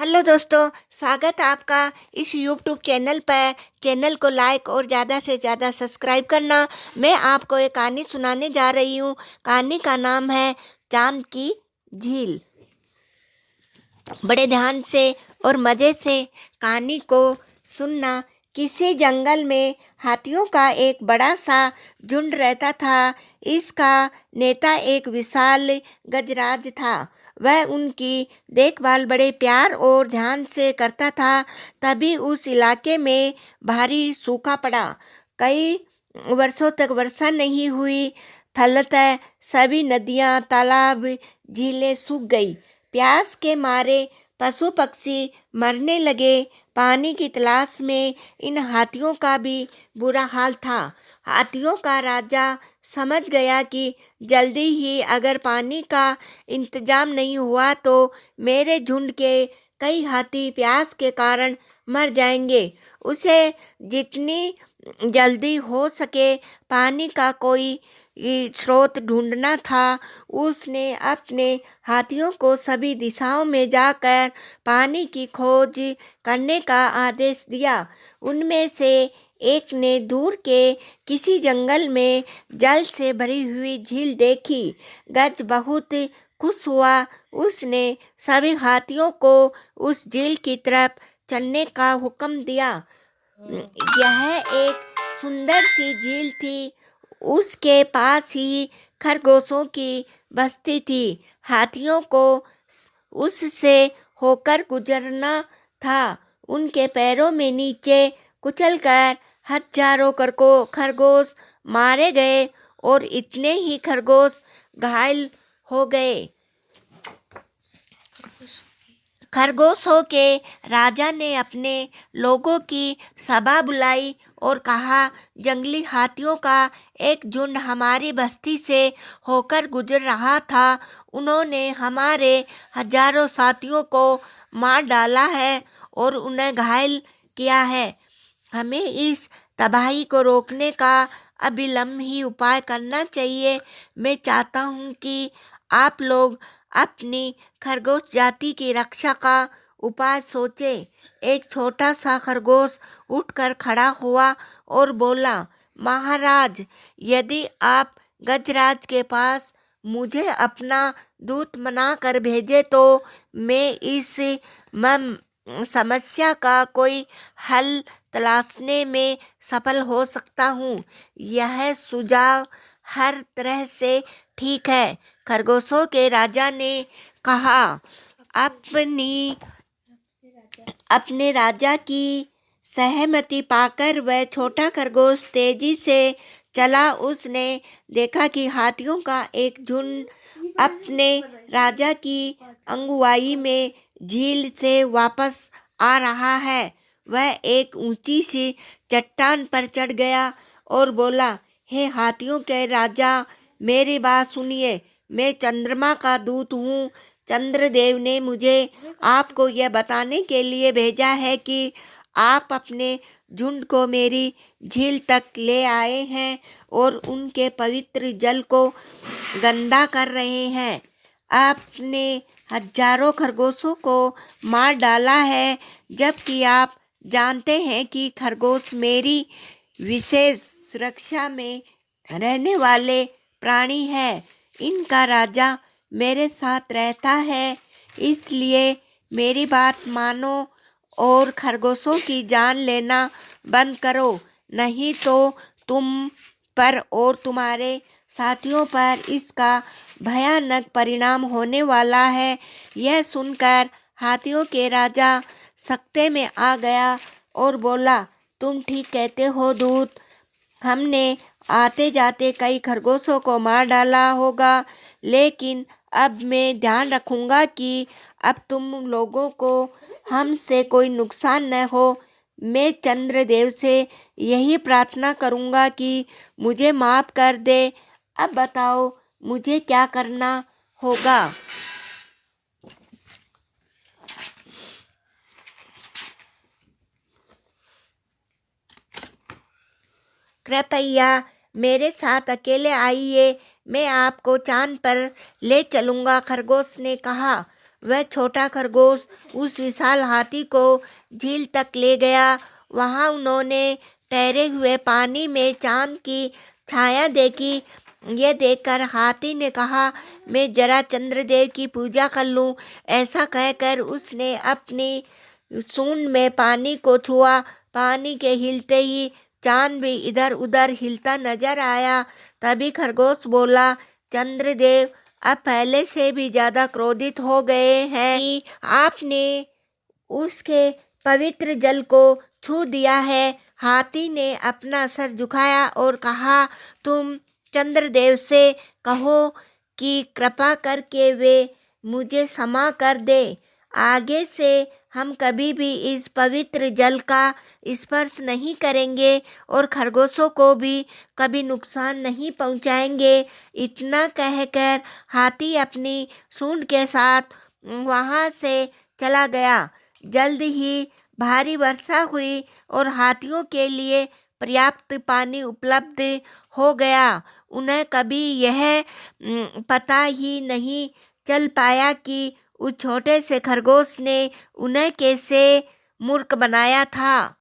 Hello दोस्तों, स्वागत है आपका इस यूट्यूब चैनल पर। चैनल को लाइक और ज़्यादा से ज़्यादा सब्सक्राइब करना। मैं आपको एक कहानी सुनाने जा रही हूँ। कहानी का नाम है चांद की झील। बड़े ध्यान से और मज़े से कहानी को सुनना। किसी जंगल में हाथियों का एक बड़ा सा झुंड रहता था। इसका नेता एक विशाल गजराज था। वह उनकी देखभाल बड़े प्यार और ध्यान से करता था। तभी उस इलाके में भारी सूखा पड़ा। कई वर्षों तक वर्षा नहीं हुई। फलतः सभी नदियाँ, तालाब, झीलें सूख गई। प्यास के मारे पशु पक्षी मरने लगे। पानी की तलाश में इन हाथियों का भी बुरा हाल था। हाथियों का राजा समझ गया कि जल्दी ही अगर पानी का इंतजाम नहीं हुआ तो मेरे झुंड के कई हाथी प्यास के कारण मर जाएंगे। उसे जितनी जल्दी हो सके पानी का कोई स्रोत ढूंढना था। उसने अपने हाथियों को सभी दिशाओं में जाकर पानी की खोज करने का आदेश दिया। उनमें से एक ने दूर के किसी जंगल में जल से भरी हुई झील देखी। गज बहुत खुश हुआ। उसने सभी हाथियों को उस झील की तरफ चलने का हुक्म दिया। यह एक सुंदर सी झील थी। उसके पास ही खरगोशों की बस्ती थी। हाथियों को उससे होकर गुजरना था। उनके पैरों में नीचे कुचलकर हजारों खरगोश मारे गए और इतने ही खरगोश घायल हो गए। खरगोशों के राजा ने अपने लोगों की सभा बुलाई और कहा, जंगली हाथियों का एक झुंड हमारी बस्ती से होकर गुजर रहा था। उन्होंने हमारे हजारों साथियों को मार डाला है और उन्हें घायल किया है। हमें इस तबाही को रोकने का अविलंब ही उपाय करना चाहिए। मैं चाहता हूँ कि आप लोग अपनी खरगोश जाति की रक्षा का उपाय सोचें। एक छोटा सा खरगोश उठकर खड़ा हुआ और बोला, महाराज, यदि आप गजराज के पास मुझे अपना दूत बना कर भेजे तो मैं इस समस्या का कोई हल तलाशने में सफल हो सकता हूँ। यह सुझाव हर तरह से ठीक है। खरगोशों के राजा ने कहा। अपने राजा की सहमति पाकर वह छोटा खरगोश तेजी से चला। उसने देखा कि हाथियों का एक झुंड अपने राजा की अगुवाई में झील से वापस आ रहा है। वह एक ऊंची सी चट्टान पर चढ़ गया और बोला, हे हाथियों के राजा, मेरी बात सुनिए। मैं चंद्रमा का दूत हूँ। चंद्रदेव ने मुझे आपको यह बताने के लिए भेजा है कि आप अपने झुंड को मेरी झील तक ले आए हैं और उनके पवित्र जल को गंदा कर रहे हैं। आपने हजारों खरगोशों को मार डाला है, जबकि आप जानते हैं कि खरगोश मेरी विशेष सुरक्षा में रहने वाले प्राणी है। इनका राजा मेरे साथ रहता है, इसलिए मेरी बात मानो और खरगोशों की जान लेना बंद करो, नहीं तो तुम पर और तुम्हारे साथियों पर इसका भयानक परिणाम होने वाला है। यह सुनकर हाथियों के राजा सख्ते में आ गया और बोला, तुम ठीक कहते हो दूत। हमने आते जाते कई खरगोशों को मार डाला होगा, लेकिन अब मैं ध्यान रखूंगा कि अब तुम लोगों को हमसे कोई नुकसान न हो। मैं चंद्रदेव से यही प्रार्थना करूंगा कि मुझे माफ कर दे। अब बताओ मुझे क्या करना होगा। कृपया मेरे साथ अकेले आइए, मैं आपको चांद पर ले चलूंगा। खरगोश ने कहा। वह छोटा खरगोश उस विशाल हाथी को झील तक ले गया। वहां उन्होंने ठहरे हुए पानी में चांद की छाया देखी। ये देखकर हाथी ने कहा, मैं जरा चंद्रदेव की पूजा कर लूं। ऐसा कहकर उसने अपनी सूंड में पानी को छुआ। पानी के हिलते ही चांद भी इधर उधर हिलता नजर आया। तभी खरगोश बोला, चंद्रदेव अब पहले से भी ज्यादा क्रोधित हो गए हैं कि आपने उसके पवित्र जल को छू दिया है। हाथी ने अपना सर झुकाया और कहा, तुम चंद्रदेव से कहो कि कृपा करके वे मुझे क्षमा कर दे। आगे से हम कभी भी इस पवित्र जल का स्पर्श नहीं करेंगे और खरगोशों को भी कभी नुकसान नहीं पहुंचाएंगे। इतना कहकर हाथी अपनी सूंड के साथ वहां से चला गया। जल्द ही भारी वर्षा हुई और हाथियों के लिए पर्याप्त पानी उपलब्ध हो गया। उन्हें कभी यह पता ही नहीं चल पाया कि उस छोटे से खरगोश ने उन्हें कैसे मूर्ख बनाया था।